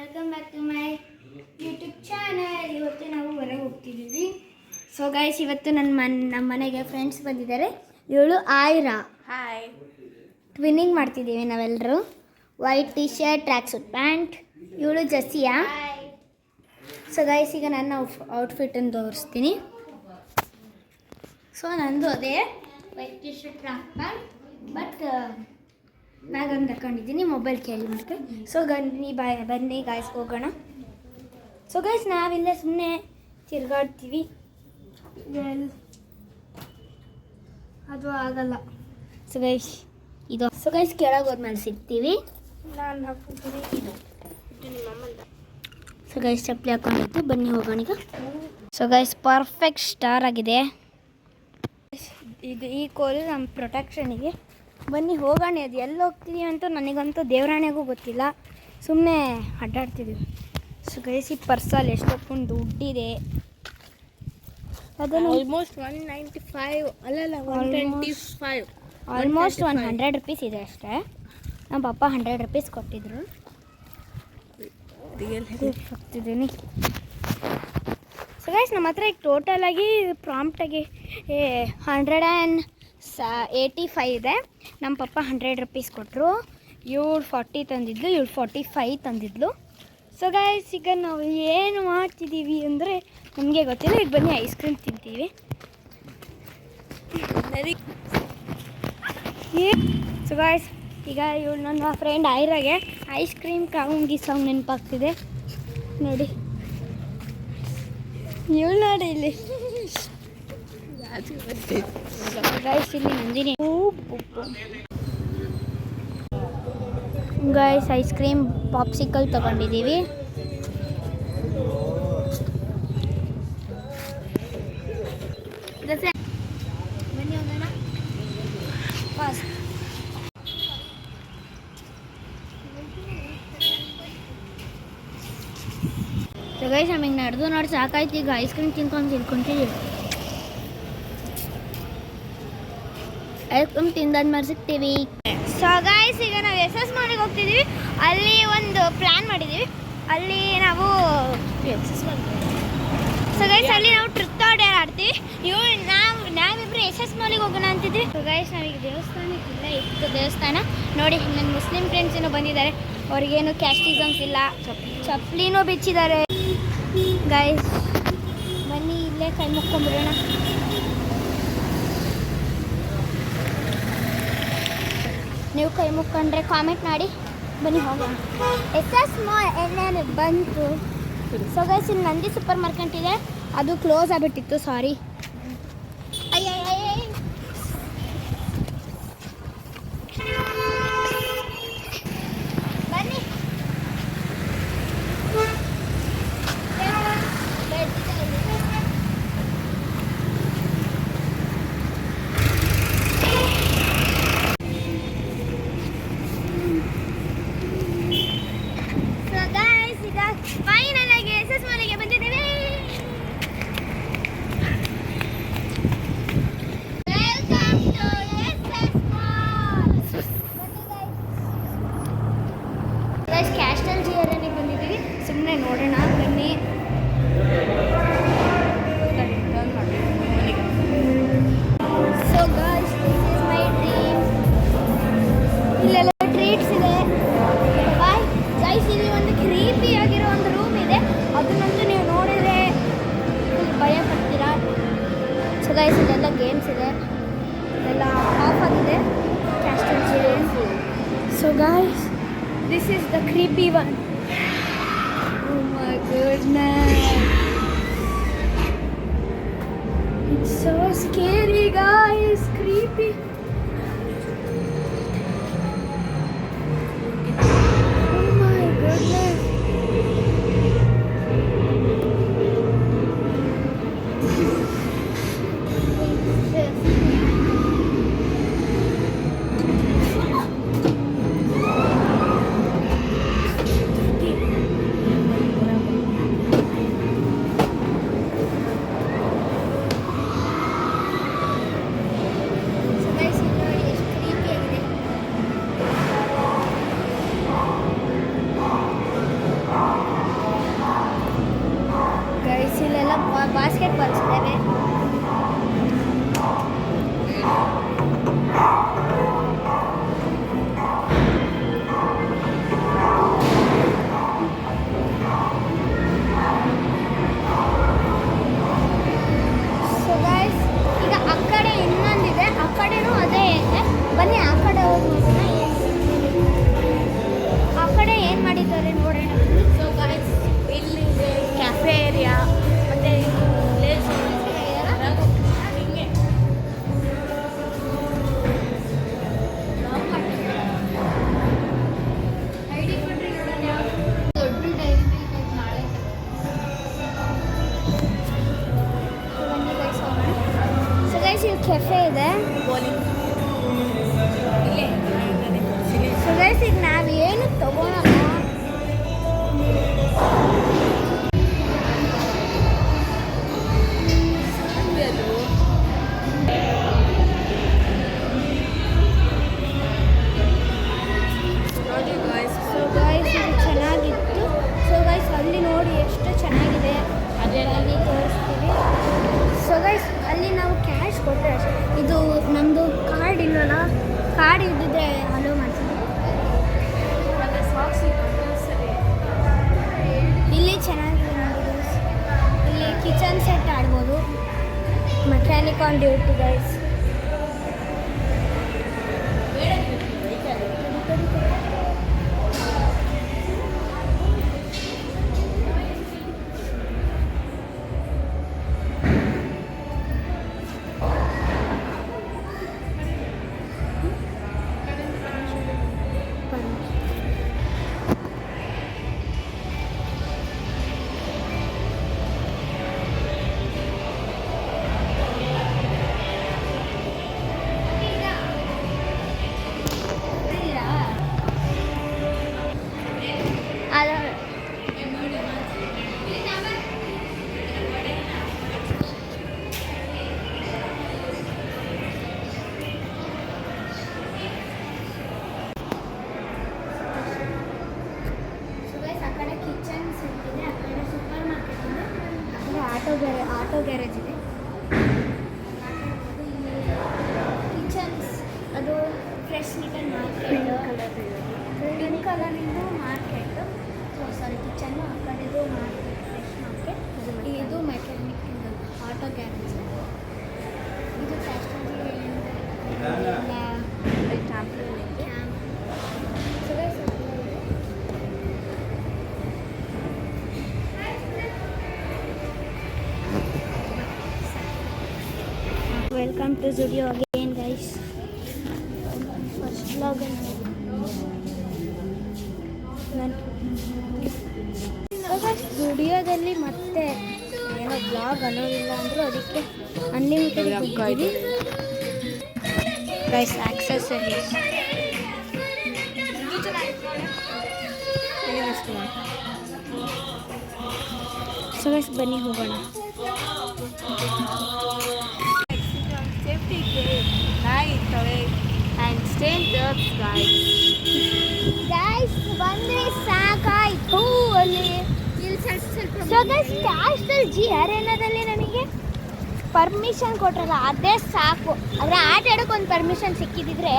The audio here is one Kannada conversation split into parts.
Welcome back to my YouTube channel. ಇವತ್ತು ನಾವು ಹೊರಗೆ ಹೋಗ್ತಿದ್ದೀವಿ. ಸೊ ಗೈಸ್, ಇವತ್ತು ನಮ್ಮ ಮನೆಗೆ ಫ್ರೆಂಡ್ಸ್ ಬಂದಿದ್ದಾರೆ. ಇವಳು ಆಯ್ರಾ. ಹಾಯ್. ಟ್ವಿನ್ನಿಂಗ್ ಮಾಡ್ತಿದ್ದೀವಿ ನಾವೆಲ್ಲರೂ. White T-shirt, track suit pant. ಇವಳು ಜಸಿಯಾ. ಸೊ ಗೈಸ್, ಈಗ ನನ್ನ ಔಟ್ಫಿಟ್ಟನ್ನು ತೋರಿಸ್ತೀನಿ. ಸೊ ನಂದು ಅದೇ white T-shirt, track pant, but ಬ್ಯಾಗನ್ನು ತಗೊಂಡಿದ್ದೀನಿ, ಮೊಬೈಲ್ ಕ್ಯಾರಿ ಮಾಡ್ತೆ. ಸೊ ಬನ್ನಿ ಗಾಯ್ಸ್, ಹೋಗೋಣ. ಸೊ ಗೈಸ್, ನಾವಿಲ್ಲೇ ಸುಮ್ಮನೆ ತಿರ್ಗಾಡ್ತೀವಿ. ಅದು ಆಗಲ್ಲ. ಸೊ ಗೈಸ್, ಇದು ಸೊ ಗೈಸ್ ಕೆಳಗೆ ಹೋದ್ಮೇಲೆ ಸಿಗ್ತೀವಿ. ನಾನು ಹಾಕ್ತೀನಿ ಇದು ನಿಮ್ಮಮ್ಮಂದ. ಸೊ ಗೈಸ್, ಚಪ್ಪಲಿ ಹಾಕೊಂಡಿದ್ದು. ಬನ್ನಿ ಹೋಗೋಣ ಈಗ. ಸೊ ಗೈಸ್, ಪರ್ಫೆಕ್ಟ್ ಸ್ಟಾರ್ ಆಗಿದೆ ಇದು. ಈ ಕೋಲು ನಮ್ಮ ಪ್ರೊಟೆಕ್ಷನಿಗೆ. ಬನ್ನಿ ಹೋಗೋಣ. ಅದು ಎಲ್ಲಿ ಹೋಗ್ತೀವಿ ಅಂತ ನನಗಂತೂ ದೇವರಾಣೆಗೂ ಗೊತ್ತಿಲ್ಲ, ಸುಮ್ಮನೆ ಅಡ್ಡಾಡ್ತಿದ್ದೀವಿ. ಸೊ ಗೈಸ್, ಈ ಪರ್ಸಲ್ಲಿ ಎಷ್ಟೊಂದು ದುಡ್ಡಿದೆ. ಅದನ್ನು ಆಲ್ಮೋಸ್ಟ್ 195 ಅಲ್ಲಲ್ಲ 125, ಆಲ್ಮೋಸ್ಟ್ 100 ರುಪೀಸ್ ಇದೆ ಅಷ್ಟೇ. ನಮ್ಮ ಪಪ್ಪ 100 ರುಪೀಸ್ ಕೊಟ್ಟಿದ್ರು. ಹೋಗ್ತಿದ್ದೀನಿ. ಸೊ ಗೈಸ್, ನಮ್ಮ ಹತ್ರ ಈಗ ಟೋಟಲಾಗಿ ಪ್ರಾಂಪ್ಟಾಗಿ 185 ಇದೆ. ನಮ್ಮ ಪಪ್ಪ 100 ರುಪೀಸ್ ಕೊಟ್ಟರು. ಇವಳು 40 ತಂದಿದ್ಲು, ಇವಳು 45 ತಂದಿದ್ಲು. ಸೊ ಗೈಸ್, ಈಗ ನಾವು ಏನು ಮಾಡ್ತಿದ್ದೀವಿ ಅಂದರೆ ನಮಗೆ ಗೊತ್ತಿಲ್ಲ. ಈಗ ಬನ್ನಿ ಐಸ್ ಕ್ರೀಮ್ ತಿಂತೀವಿ. ಸೊ ಗೈಸ್, ಈಗ ಇವಳು ನನ್ನ ಫ್ರೆಂಡ್ ಐರಾಗೆ ಐಸ್ ಕ್ರೀಮ್ ಕಾವಂಗಿ ಸಾಂಗ್ ನೆನಪಾಗ್ತಿದೆ ನೋಡಿ. ಇವಳು ನೋಡಿ ಇಲ್ಲಿ ಗೈಸ್, ಇಲ್ಲಿ Nandini. Guys, ice cream popsicle ತಗೊಂಡಿದ್ದೀವಿ. ಬನ್ನಿ ಹೋಗೋಣ ಫಾಸ್ಟ್. ಸೊ ಗೈಸ್, ನಮಗೆ ನಡೆದು ನೋಡಿ ಸಾಕಾಯ್ತು. ಈಗ ಐಸ್ ಕ್ರೀಮ್ ತಿನ್ಕೊಂತೀವಿ. ಐಸ್ ಕ್ರೀಮ್ ತಿಂದಾದ್ಮೇಲೆ ಸಿಗ್ತೀವಿ. ಸೊ ಗೈಸ್, ಈಗ ನಾವು SS ಮಾಲಿಗೆ ಹೋಗ್ತಿದ್ದೀವಿ. ಅಲ್ಲಿ ಒಂದು ಪ್ಲ್ಯಾನ್ ಮಾಡಿದ್ದೀವಿ. ಅಲ್ಲಿ ನಾವು ಸೊ ಗೈಸ್, ಅಲ್ಲಿ ನಾವು ಟ್ರಿಪ್ ಆರ್ಡರ್ ಆಡ್ತೀವಿ. ನಾವಿಬ್ಬರು SS ಮಾಲಿಗೆ ಹೋಗೋಣ ಅಂತಿದ್ವಿ. ಸೊ ಗೈಸ್, ನಾವೀಗ ದೇವಸ್ಥಾನಕ್ಕಿಲ್ಲ, ಇತ್ತು ದೇವಸ್ಥಾನ ನೋಡಿ. ನನ್ನ ಮುಸ್ಲಿಂ ಫ್ರೆಂಡ್ಸ್ ಏನೋ ಬಂದಿದ್ದಾರೆ. ಅವ್ರಿಗೇನು ಕ್ಯಾಸ್ಟಿಸಮ್ಸ್ ಇಲ್ಲ. ಚಪ್ಪಲಿನೂ ಬಿಚ್ಚಿದ್ದಾರೆ. ಗೈಸ್, ಬನ್ನಿ ಇಲ್ಲೇ ಕೈ ಮುಕ್ಕೊಂಬಿಡೋಣ. ನೀವು ಕೈ ಮುಕ್ಕೊಂಡ್ರೆ ಕಾಮೆಂಟ್ ಮಾಡಿ. ಬನ್ನಿ ಹೋಗೋಣ. SS ಮಾಲ್ ಎಲ್ಲರೂ ಬಂತು. ಸೊ ಗೈಸ್, ಇಲ್ಲಿ ನಂದಿ ಸೂಪರ್ ಮಾರ್ಕೆಟ್ ಇದೆ, ಅದು ಕ್ಲೋಸ್ ಆಗಿಬಿಟ್ಟಿತ್ತು, ಸಾರಿ. ಬನ್ನಿ. ಫೈನಲ್ ಆಗಿ SS ಮಾಲಿಗೆ ಬಂದಿದ್ದೇವೆ. Welcome to SS mall. Guys, castle ಜಿಯರ್ನಿಗೆ ಬಂದಿದ್ದೀವಿ. ಸುಮ್ಮನೆ ನೋಡೋಣ ಬನ್ನಿ. So guys, this is my dream. ಇಲ್ಲೆಲ್ಲ ಟ್ರೀಟ್ಸ್ ಇದೆ. ಬಾಯ್ ಗೈಸ್, ಇಲ್ಲಿ ಒಂದು ಕ್ರೀಪಿ ಆಗಿರೋ ಒಂದು ರೂಮ್ ಇದೆ. ಅದನ್ನಂತೂ ನೀವು ನೋಡಿದ್ರೆ ಭಯ ಪಡ್ತೀರಾ. ಸೊ ಗೈಸ್, ಇದೆಲ್ಲ ಗೇಮ್ಸ್ ಇದೆ, ಇದೆಲ್ಲ ಆಫ್ ಆಗಿದೆ. Castle children's. So guys, this is the creepy one. Oh my goodness, it's so scary guys, creepy. Cafe ಇದೆ. ಬೌಲಿಂಗ್ ಸೊ ಗೈಸ್ ಈಗ ನಾವು ಏನು ತಗೊಳೋಣ? ಸೊ ಗೈಸ್ ಇದು ಚೆನ್ನಾಗಿತ್ತು. ಸೊ ಗೈಸ್ ಅಲ್ಲಿ ನೋಡಿ ಎಷ್ಟು ಚೆನ್ನಾಗಿದೆ, ಅದರಲ್ಲಿ ತೋರಿಸ್ತೀವಿ. ಸೊ ಗೈಸ್ ಅಲ್ಲಿ ನಾವು ಕ್ಯಾಶ್ ಕೊಟ್ಟರೆ ಅಷ್ಟೇ. ಇದು ನಮ್ಮದು ಕಾರ್ಡ್ ಇಲ್ಲಲ್ಲ, ಕಾರ್ಡ್ ಇದ್ದಿದ್ರೆ ಅಲೋ ಮಾಡ್ತೀವಿ. ಇಲ್ಲಿ ಚೆನ್ನಾಗಿದೆ ನೋಡಿ ಗೈಸ್. ಇಲ್ಲಿ ಕಿಚನ್ ಸೆಟ್ ಆಡ್ಬೋದು. Mechanic on duty guys. Auto garage ಇದೆ. ಕಿಚನ್ಸ್ ಅದು ಫ್ರೆಶ್ ಲಿಟಲ್ ಮಾರ್ಕೆಟ್, ಪಿಂಕ್ ಕಲರಿಂದು ಮಾರ್ಕೆಟ್. ಸಾರಿ ಕಿಚನ್ನು, ಆ ಕಡೆದು ಮಾರ್ಕೆಟ್, ಫ್ರೆಶ್ ಮಾರ್ಕೆಟ್. ಇದು ಮೆಕ್ಯಾನಿಕ್ ಆಟೋ ಗ್ಯಾರೇಜ್. ಇದು ಫ್ಯಾಷನರಿ ಕ್ಯಾಂಪ್. Welcome to Zudio again guys. First vlog ಜುಡಿಯೋದಲ್ಲಿ ಮತ್ತೆ ಏನೋ ಬ್ಲಾಗ್ ಅನ್ನೋದಿಲ್ಲ ಅಂದರೂ ಅದಕ್ಕೆ ಅನ್ಲಿಮಿಟೆಡ್ ಇದ್ದೀವಿ ಗೈಸ್. ಆಕ್ಸೆಸರೀಸ್ ಸೊ ಗೈಸ್ ಬನ್ನಿ ಹೋಗೋಣ. and stay in touch guys. ಬಂದ್ರೆ ಸಾಕಾಯ್ತು ಅಲ್ಲಿ. ಸೊ ಗೈಸ್ ಕ್ಯಾಸ್ಟಲ್ ಜಿ ಅರೇನಾದಲ್ಲಿ ನಮಗೆ ಪರ್ಮಿಷನ್ ಕೊಟ್ರಲ್ಲ ಅದೇ ಸಾಕು. ಆದರೆ ಆಟ ಆಡೋಕೆ ಒಂದು ಪರ್ಮಿಷನ್ ಸಿಕ್ಕಿದ್ರೆ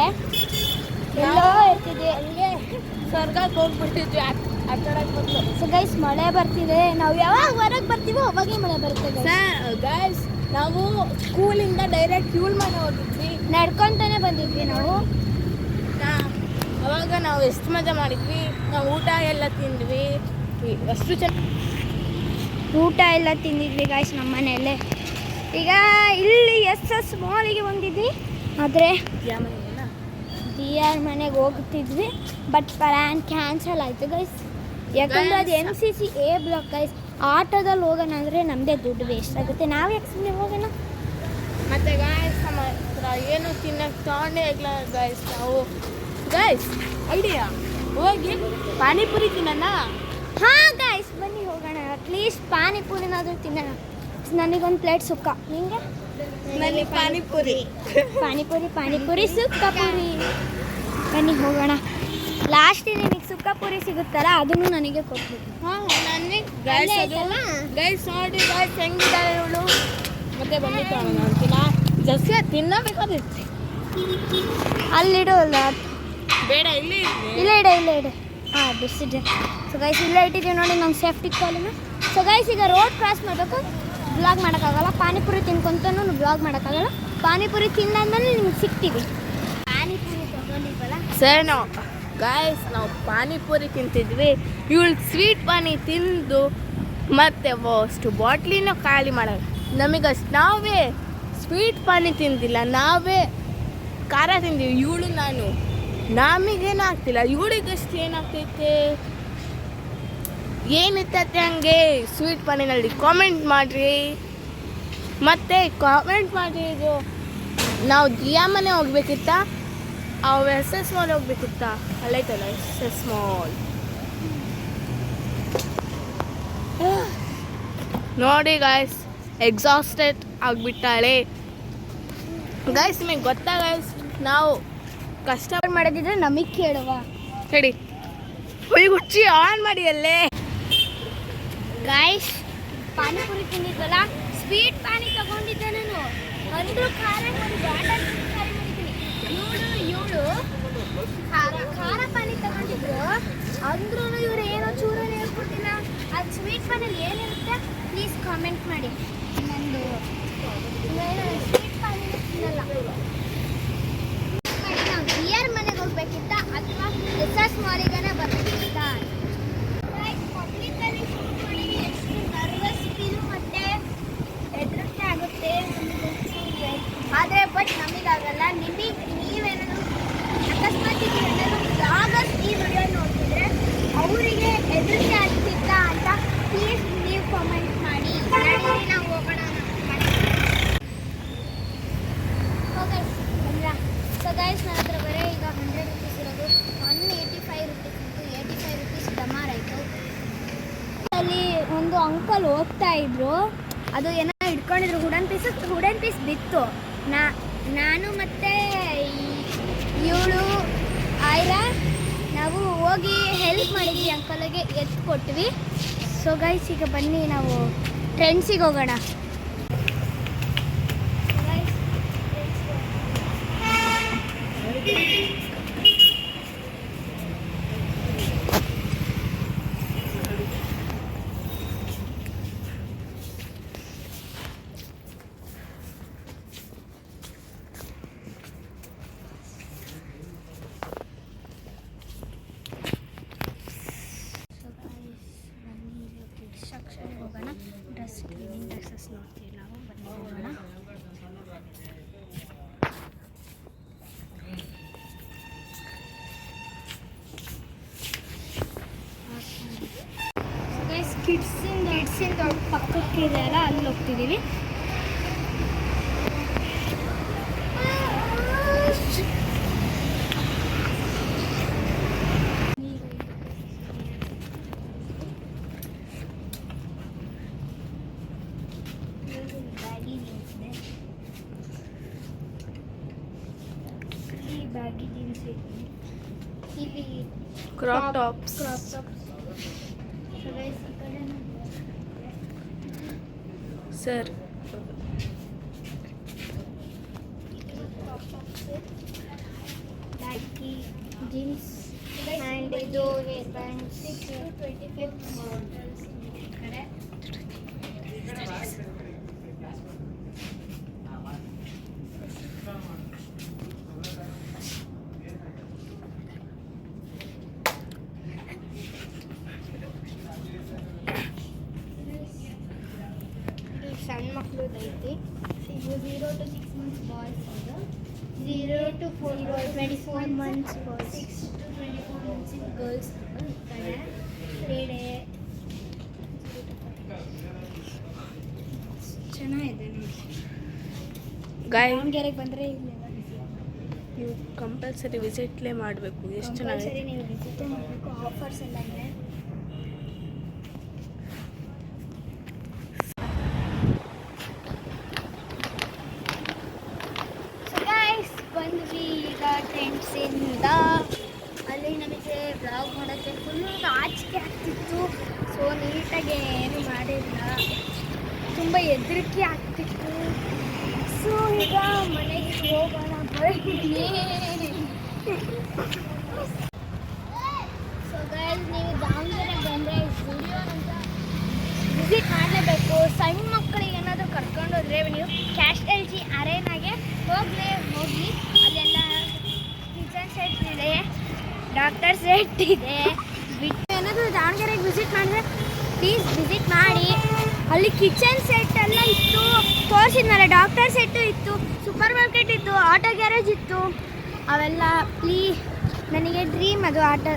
ಎಲ್ಲೋ ಇರ್ತಿದೆ. ಹಂಗೆ ಸ್ವರ್ಗಕ್ಕೆ ಹೋಗ್ಬಿಟ್ಟಿದ್ವಿ ಆಟ ಆಡೋಕೆ ಬಂದು. ಸೊ ಗೈಸ್ ಮಳೆ ಬರ್ತಿದೆ. ನಾವು ಯಾವಾಗ ಹೊರಗೆ ಬರ್ತೀವೋ ಅವಾಗೇ ಮಳೆ ಬರುತ್ತೆ ಗೈಸ್. ನಾವು ಸ್ಕೂಲಿಂದ ಡೈರೆಕ್ಟ್ ಫ್ಯೂಲ್ ಮನೆ ಹೋಗಿದ್ವಿ, ನಡ್ಕೊತಾನೆ ಬಂದಿದ್ವಿ ನಾವು. ಅವಾಗ ನಾವು ಎಷ್ಟು ಮಜಾ ಮಾಡಿದ್ವಿ. ನಾವು ಊಟ ಎಲ್ಲ ತಿಂದ್ವಿ, ಅಷ್ಟು ಊಟ ಎಲ್ಲ ತಿಂದಿದ್ವಿ ಗಾಯ್ಸ್ ನಮ್ಮ ಮನೆಯಲ್ಲೇ. ಈಗ ಇಲ್ಲಿ SS ಮಾಲಿಗೆ ಬಂದಿದ್ವಿ, ಆದರೆ ದಿಯಾರ್ ಮನೆಗೆ ಹೋಗ್ತಿದ್ವಿ. ಬಟ್ ಪ್ಲ್ಯಾನ್ ಕ್ಯಾನ್ಸಲ್ ಆಯಿತು ಗೈಸ್. ಯಾಕಂದರೆ ಅದು MCC A ಬ್ಲಾಕ್ ಗೈಸ್. ಆಟೋದಲ್ಲಿ ಹೋಗೋಣ ಅಂದರೆ ನಮ್ಮದೇ ದುಡ್ಡು ವೇಸ್ಟ್ ಆಗುತ್ತೆ. ನಾವು ಯಾಕೆ ಸುಮ್ಮನೆ ಹೋಗೋಣ? ಮತ್ತು ಗಾಯ್ಸ್ ನಮ್ಮ ಹತ್ರ ಏನು ತಿನ್ನಕ್ಕೆ ತೊಗೊಂಡೇ ಇಲ್ಲ ಗಾಯ್ಸ್. ನಾವು ಗಾಯ್ಸ್ ಐಡಿಯಾ ಹೋಗಿ ಪಾನಿಪುರಿ ತಿನ್ನೋಣ. ಹಾಂ ಗಾಯ್ಸ್ ಬನ್ನಿ ಹೋಗೋಣ. ಅಟ್ಲೀಸ್ಟ್ ಪಾನಿಪುರಿನಾದರೂ ತಿನ್ನೋಣ. ನನಗೊಂದು ಪ್ಲೇಟ್ ಸುಕ್ಕ, ನಿಮಗೆ? ನನಗೆ ಪಾನಿಪುರಿ ಪಾನಿಪುರಿ ಸುಕ್ಕ ಪುರಿ. ಬನ್ನಿ ಹೋಗೋಣ. ಲಾಸ್ಟಿಗೆ ನಿಮಗೆ ಸುಕ್ಕ ಪುರಿ ಸಿಗುತ್ತಲ್ಲ ಅದನ್ನು ನನಗೆ ಕೊಟ್ಬಿಟ್ಟು. ಹಾಂ ನನಗೆ ಗಾಯ್ಸ್ ಅದು ಗೈಸ್ ನೋಡಿ ಗಾಯ್ಸ್ ಹೆಂಗಿದ್ದಾರೆ ಇವಳು. ಮತ್ತೆ ಬನ್ನಿ ತಗೋಣ ಅಂತಿಲ್ಲ, ಜಸ್ಟ್ ತಿನ್ನಬೇಕಾದಿತ್ತು. ಅಲ್ಲಿಡು ಅಲ್ಲ, ಬೇಡ ಇಲ್ಲಿ ಇಡೆ. ಹಾಂ ಬಿಸಿದೆ. ಸೊ ಗೈಸ್ ಇಲ್ಲೇ ಇಟ್ಟಿದ್ದೀವಿ ನೋಡಿ ನನ್ನ ಸೇಫ್ಟಿ ಕಾಲಿನ. ಸೊ ಗೈಸ್ ಈಗ ರೋಡ್ ಕ್ರಾಸ್ ಮಾಡಬೇಕು. ಬ್ಲಾಗ್ ಮಾಡೋಕ್ಕಾಗಲ್ಲ. ಪಾನಿಪುರಿ ತಿನ್ಕೊಂತನೂ ಬ್ಲಾಗ್ ಮಾಡೋಕ್ಕಾಗಲ್ಲ. ಪಾನಿಪುರಿ ತಿಂದಾದ್ಮೇಲೆ ನಿಮ್ಗೆ ಸಿಗ್ತೀವಿ. ಪಾನಿಪುರಿ ತೊಗೊಂಡಿದ್ವಲ್ಲ ಸರ್ ನಾವು ಗಾಯ್ಸ್ ನಾವು ಪಾನಿಪುರಿ ತಿಂತಿದ್ವಿ. ಇವಳು ಸ್ವೀಟ್ ಪಾನಿ ತಿಂದು ಮತ್ತೆ ಅಷ್ಟು ಬಾಟ್ಲಿನ ಖಾಲಿ ಮಾಡೋದು. ನಮಗಷ್ಟು ನಾವೇ ಸ್ವೀಟ್ ಪಾನಿ ತಿಂದಿಲ್ಲ, ನಾವೇ ಖಾರ ತಿಂದೀವಿ. ಇವಳು ನಾನು ನಮಗೇನು ಆಗ್ತಿಲ್ಲ, ಇವಳಿಗಷ್ಟು ಏನಾಗ್ತೈತೆ ಏನಿರ್ತೈತೆ ಹಂಗೆ ಸ್ವೀಟ್ ಪಾನಿನಲ್ಲಿ ಕಾಮೆಂಟ್ ಮಾಡಿರಿ. ಮತ್ತು ಕಾಮೆಂಟ್ ಮಾಡಿ ಇದು ನಾವು ದಿಯಾ ಮನೆ ಹೋಗ್ಬೇಕಿತ್ತ ಅವು ಎಸ್ ಎಸ್ ಮಾಲ್ ಹೋಗ್ಬೇಕಿತ್ತ ಅಲ್ಲೈತಲ್ಲ ಎಸ್ ಎಸ್ ಮಾಲ್ ನೋಡಿ ಗಾಯ್ಸ್ ಎಕ್ಸಾಸ್ಟೆಡ್ ಆಗಿಬಿಟ್ಟಾಳೆ ಗಾಯ್ಸ್ ನಿಮಗೆ ಗೊತ್ತಾ ಗಾಯ್ಸ್ ನಾವು ಕಷ್ಟ ಮಾಡೋದಿದ್ರೆ ನಮಗೆ ಕೇಳುವ ಹೇಳಿ ಹುಚ್ಚಿ ಆನ್ ಮಾಡಿ ಅಲ್ಲೇ ಗಾಯ್ಸ್ ಪಾನಿಪುರಿ ತಿಂದಿದ್ವಲ್ಲ ಸ್ವೀಟ್ ಪಾನಿ ತಗೊಂಡಿದ್ದೆ ನಾನು ಅಂದ್ರೂ ಖಾರ ಇವಳು ಖಾರ ಪಾನಿ ತಗೊಂಡಿದ್ರು ಅಂದ್ರೂ ಇವ್ರು ಏನೋ ಚೂರು ಹೇಳ್ಕೊಟ್ಟಿಲ್ಲ ಅದು ಸ್ವೀಟ್ ಪಾನಲ್ಲಿ ಏನಿರುತ್ತೆ ಪ್ಲೀಸ್ ಕಾಮೆಂಟ್ ಮಾಡಿ ನಂದು ಸ್ವೀಟ್ ಪಾನಿ ತಿನ್ನಲ್ಲ ನಾವು ಬಿಯರ್ ಮನೆಗೆ ಹೋಗ್ಬೇಕಿತ್ತ ಅಥವಾ ಎಸ್ ಎಸ್ ಮಾಲಿಗನೇ ಬರ್ಬೇಕಿತ್ತ ಪಬ್ಲಿಕಲ್ಲಿ ಶೂಟ್ ಮಾಡಿ ಎಷ್ಟು ನರ್ವಸ್ ಫೀಲ್ ಮತ್ತೆ ಹೆದರಿಕೆ ಆಗುತ್ತೆ ಆದರೆ ಬಟ್ ನಮಗಾಗಲ್ಲ ನೀವೇನಾದ್ರು ಅಕಸ್ಮಾತ್ ಏನಾದ್ರು ಯಾವಾಗಸ್ ಈ ವಿಡಿಯೋ ನೋಡ್ತಿದ್ರೆ ಅವರಿಗೆ ಹೆದರಿಕೆ ಆಗ್ತಿತ್ತ ಅಂತ ಪ್ಲೀಸ್ ನೀವು ಕಾಮೆಂಟ್ ಮಾಡಿ ನಡೀರಿ ನಾವು ಹೋಗೋಣ ಸೊ ಗೈಸ್ ನನ್ನ ಹತ್ರ ಬರೀ ಈಗ 100 ರೂಪೀಸ್ ಇರೋದು 185 ರೂಪೀಸ್ ಇತ್ತು 85 ರೂಪೀಸ್ ಡಮಾರ್ ಆಯಿತು ಅಲ್ಲಿ ಒಂದು ಅಂಕಲ್ ಹೋಗ್ತಾ ಇದ್ರು ಅದು ಏನೋ ಇಟ್ಕೊಂಡಿದ್ರು ವುಡನ್ ಪೀಸ್ ಬಿತ್ತು ನಾನು ಮತ್ತೆ ಇವಳು ಆಯ್ರಾ ನಾವು ಹೋಗಿ ಹೆಲ್ಪ್ ಮಾಡಿದ್ವಿ ಅಂಕಲ್ಗೆ ಎತ್ತು ಕೊಟ್ವಿ ಸೊ ಗೈಸ್ ಈಗ ಬನ್ನಿ ನಾವು ಟ್ರೆಂಡ್ಸಿಗೆ ಹೋಗೋಣ ಹೋಗೋಣ ಡ್ರೆಸ್ಸಸ್ ನೋಡ್ತೀವಿ ನಾವು ಬನ್ನಿ ಹೋಗೋಣ ಕಿಡ್ಸಿಂದ ಪಕ್ಕಕ್ಕೆ ಇದೆಯಲ್ಲ ಅಲ್ಲಿ ಹೋಗ್ತಿದ್ದೀವಿ ಬ್ಯಾಗಿ ಜೀನ್ಸ್ ಇಲ್ಲಿ crop tops sir baggy jeans and ಇದು ಹೇರ್ ಬ್ಯಾಂಡ್ಸ್ 6 to 25 ಕಡೆ ಸಣ್ಣ ಮಕ್ಕಳದ್ದು ಐತಿ ಇದು 0 to 6 months ಬಾಯ್ಸ್ ಅದು 0 to 24 months boys 6 to 24 months girls ಕಡೆ ಕ್ರೀಡೆ ಚೆನ್ನಾಗಿದೆ ನೋಡಿ ದಾವಣಗೆರೆಗೆ ಬಂದರೆ ನೀವು ಕಂಪಲ್ಸರಿ ವಿಸಿಟ್ಲೇ ಮಾಡಬೇಕು ಎಷ್ಟು ಚೆನ್ನಾಗಿದೆ ನೀವು ವಿಸಿಟೇ ಮಾಡಬೇಕು ಆಫರ್ಸ್ ಎಲ್ಲ ಇದೆ ಬಂದ್ವಿ ಈಗ ಟೆಂಟ್ಸಿಂದ ಅಲ್ಲಿ ನಮಗೆ ಬ್ಲಾಗ್ ಮಾಡೋಕ್ಕೆ ಫುಲ್ ಆಚಿಕೆ ಆಗ್ತಿತ್ತು ಸೊ ನೀಟಾಗಿ ಏನು ಮಾಡಿಲ್ಲ ತುಂಬ ಹೆದರಿಕೆ ಆಗ್ತಿತ್ತು ಸೊ ಈಗ ಮನೆಗೆ ಹೋಗೋಣ ಬನ್ನಿ ಸೊ ಗೈಸ್ ನೀವು ದಾವಣಗೆರೆಗೆ ಬಂದರೆ ಸ್ಟುಡಿಯೋನಂತ ವಿಸಿಟ್ ಮಾಡಲೇಬೇಕು ಸಣ್ಣ ಮಕ್ಕಳಿಗೆ ಏನಾದರೂ ಕರ್ಕೊಂಡೋದ್ರೆ ನೀವು ಕ್ಯಾಸ್ಟೆಲ್ಜಿ ಅರೇನಾಗೆ ಹೋಗಿ ಅಲ್ಲೆಲ್ಲ ಕಿಚನ್ ಸೆಟ್ ಇದೆ ಡಾಕ್ಟರ್ ಸೆಟ್ ಇದೆ ಬಿಟ್ಟು ಏನಾದರೂ ದಾವಣಗೆರೆಗೆ ವಿಸಿಟ್ ಮಾಡಿದ್ರೆ ಪ್ಲೀಸ್ ವಿಸಿಟ್ ಮಾಡಿ ಅಲ್ಲಿ ಕಿಚನ್ ಸೆಟ್ ಎಲ್ಲ ಇತ್ತು ತೋರಿಸಿದ್ನಲ್ಲ ಡಾಕ್ಟರ್ ಸೆಟ್ಟು ಇತ್ತು ಸೂಪರ್ ಮಾರ್ಕೆಟ್ ಇತ್ತು ಆಟೋ ಗ್ಯಾರೇಜ್ ಇತ್ತು ಅವೆಲ್ಲ ಪ್ಲೀಸ್ ನನಗೆ ಡ್ರೀಮ್ ಅದು ಆಟ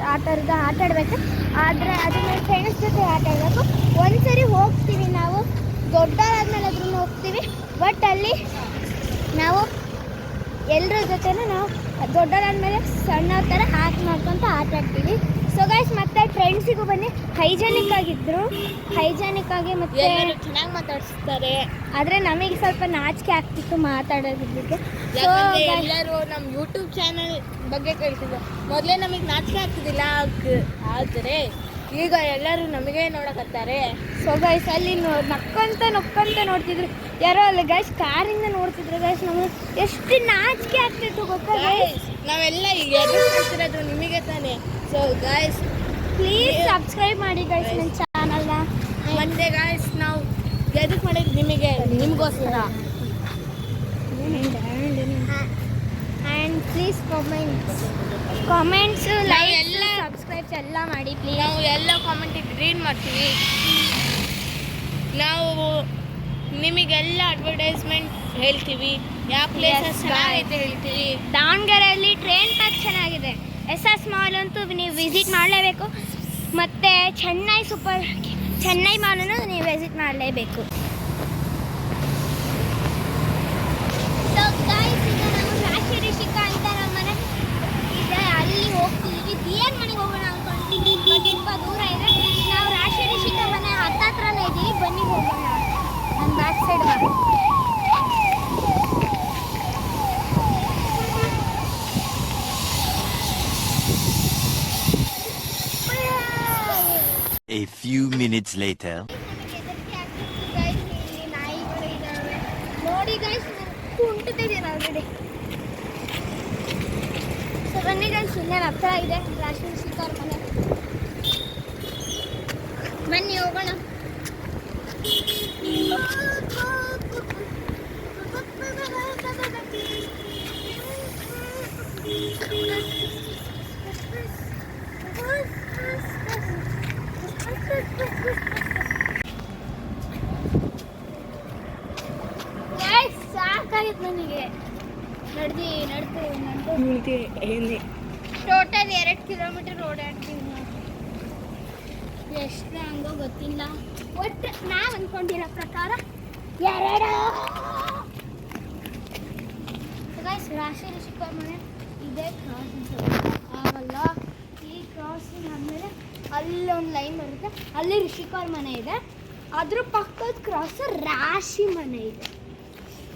ಆಡಬೇಕು ಆದರೆ ಅದನ್ನ ಫ್ರೆಂಡ್ಸ್ ಜೊತೆ ಆಟ ಆಡಬೇಕು ಒಂದ್ಸರಿ ಹೋಗ್ತೀವಿ ನಾವು ದೊಡ್ಡವರಾದ್ಮೇಲೆ ಅದ್ರೂ ಹೋಗ್ತೀವಿ ಬಟ್ ಅಲ್ಲಿ ನಾವು ಎಲ್ಲರ ಜೊತೆನೂ ನಾವು ದೊಡ್ಡದಾದ್ಮೇಲೆ ಸಣ್ಣ ಥರ ಮಾಡ್ಕೊತ ಆಟ ಆಡ್ತೀವಿ. ಸೊ ಗೈಸ್ ಮತ್ತೆ ಫ್ರೆಂಡ್ಸಿಗೂ ಬನ್ನಿ. ಹೈಜೆನಿಕ್ ಆಗಿ ಮತ್ತೆ ಚೆನ್ನಾಗಿ ಮಾತಾಡಿಸ್ತಾರೆ. ಆದರೆ ನಮಗೆ ಸ್ವಲ್ಪ ನಾಚಿಕೆ ಆಗ್ತಿತ್ತು ಮಾತಾಡೋದಕ್ಕೆ. ಎಲ್ಲರೂ ನಮ್ಮ ಯೂಟ್ಯೂಬ್ ಚಾನಲ್ ಬಗ್ಗೆ ಕೇಳ್ತಿದ್ರು. ಮೊದಲೇ ನಮಗೆ ನಾಚಿಕೆ ಆಗ್ತಿದ್ದಿಲ್ಲ, ಆದರೆ ಈಗ ಎಲ್ಲರೂ ನಮಗೆ ನೋಡಕತ್ತಾರೆ. ಸೊ ಗೈಸ್ ಅಲ್ಲಿ ನಕ್ಕಂತ ನೋಡ್ತಿದ್ರು. ಯಾರೋ ಅಲ್ಲಿ ಗೈಸ್ ಕಾರಿಂದ ನೋಡ್ತಿದ್ರು ಗೈಸ್. ನಮಗೆ ಎಷ್ಟು ನಾಚಿಕೆ ಆಗ್ತಿತ್ತು ಗೊತ್ತಾ ಗೈಸ್. ನಾವೆಲ್ಲ ಈಗ ಎದುರು ಮಾಡ್ತಿರೋದು ನಿಮಗೆ ತಾನೇ. ಸೊ ಗೈಸ್ ಪ್ಲೀಸ್ ಸಬ್ಸ್ಕ್ರೈಬ್ ಮಾಡಿ ಗೈಸ್ ನನ್ನ ಚಾನಲ್ನ. ಮತ್ತೆ ಗೈಸ್ ನಾವು ಎದಕ್ಕೆ ಮಾಡಿದ್ದು ನಿಮಗೋಸ್ಕರ. ಆ್ಯಂಡ್ ಪ್ಲೀಸ್ ಕಾಮೆಂಟ್ಸ್ ಲೈಕ್ ಎಲ್ಲ ಸಬ್ಸ್ಕ್ರೈಬ್ಸ್ ಎಲ್ಲ ಮಾಡಿ ಪ್ಲೀಸ್. ನಾವು ಎಲ್ಲ ಕಾಮೆಂಟಿಗೆ ರೀಡ್ ಮಾಡ್ತೀವಿ. ನಾವು ನಿಮಗೆಲ್ಲ ಅಡ್ವರ್ಟೈಸ್ಮೆಂಟ್ ಹೇಳ್ತೀವಿ, ಯಾವ ಪ್ಲೇಸಸ್ ಚೆನ್ನಾಗೈತೆ ಹೇಳ್ತೀವಿ. ದಾವಣಗೆರೆಯಲ್ಲಿ ಟ್ರೈನ್ ಪಾರ್ಕ್ ಚೆನ್ನಾಗಿದೆ. SS ಮಾಲ್ ಅಂತೂ ನೀವು ವಿಸಿಟ್ ಮಾಡಲೇಬೇಕು. ಮತ್ತು ಚೆನ್ನೈ ಮಾಲನ್ನು ನೀವು ವಿಸಿಟ್ ಮಾಡಲೇಬೇಕು. ಸೊ ಗೈಸ್ ಈಗ ನಾವು ರಾಶಿ ರಿಷಿಕಾ ಅಂತ ನಮ್ಮ ಮನೆ ಇದೆ, ಅಲ್ಲಿ ಹೋಗ್ತಿದ್ದೀವಿ. ದಿಯನ್ ಮನೆಗೆ ಹೋಗೋಣ ಅಂದ್ಕೊಂಡಿದ್ದೀವಿ, ಬಟ್ ತುಂಬ ದೂರ ಇದೆ. ನಾವು ರಾಶಿ ರಿಷಿಕಾ ಮನೆ ಹತ್ರನೇ ಇದ್ದೀವಿ, ಬನ್ನಿ ಹೋಗೋಣ. ನನ್ನ ಬ್ಯಾಕ್ ಸೈಡ್ ಬಾ. A few minutes later. ನೋಡಿ ಗೈಸ್ ಕುಂಟಿದ್ದೀನಿ ಆಲ್ರೆಡಿ. ಸೊ ಬನ್ನಿ ಗೈಸ್, ಇನ್ನೇನು ಹತ್ರ ಇದೆ ರಾಶಿ ರಿಷಿಕಾ ಅವ್ರ ಮನೆ. ಬನ್ನಿ ಹೋಗೋಣ. ಸಾಕಾಗಿತ್ತು ನನಗೆ ನಡೆದು ಟೋಟಲ್ 2 ಕಿಲೋಮೀಟರ್ ಓಡಾಡ್ತೀವಿ ನಾವು. ಎಷ್ಟು ಹಂಗೋ ಗೊತ್ತಿಲ್ಲ, ಒಟ್ಟು ನಾವು ಅಂದ್ಕೊಂಡಿರೋ ಪ್ರಕಾರ 2. ಗೈಸ್ ರಾಶಿ ರಿಷಿಕಾ ಮನೆ ಇದೇ ಕ್ರಾಸಿಂಗ್ ಆಗಲ್ಲ. ಈ ಕ್ರಾಸಿಂಗ್ ಆದಮೇಲೆ ಅಲ್ಲೊಂದು ಲೈನ್ ಬರುತ್ತೆ, ಅಲ್ಲಿ ರಿಷಿಕಾ ಅವ್ರ ಮನೆ ಇದೆ. ಅದ್ರ ಪಕ್ಕದ ಕ್ರಾಸ್ ರಾಶಿ ಮನೆ ಇದೆ.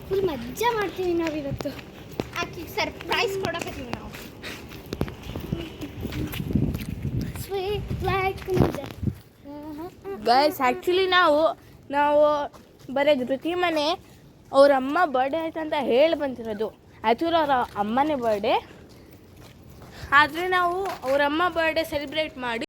ಫುಲ್ ಮಜಾ ಮಾಡ್ತೀವಿ ನಾವು ಇವತ್ತು. ಆಕೆಗೆ ಸರ್ಪ್ರೈಸ್ ಕೊಡಕತ್ತೀವಿ ನಾವು. ಸ್ವೀಟ್ ಲೈಕ್ ಗೈಸ್ ಆ್ಯಕ್ಚುಲಿ ನಾವು ಬರೀ ಧೃತಿ ಮನೆ ಅವ್ರ ಅಮ್ಮ ಬರ್ಡೇ ಆಯ್ತು ಅಂತ ಹೇಳಿ ಬಂದಿರೋದು. ಆ್ಯಕ್ಚುಲಿ ಅವರ ಅಮ್ಮನೇ ಬರ್ಡೇ, ಆದರೆ ನಾವು ಅವ್ರ ಅಮ್ಮ ಬರ್ಡೇ ಸೆಲೆಬ್ರೇಟ್ ಮಾಡಿ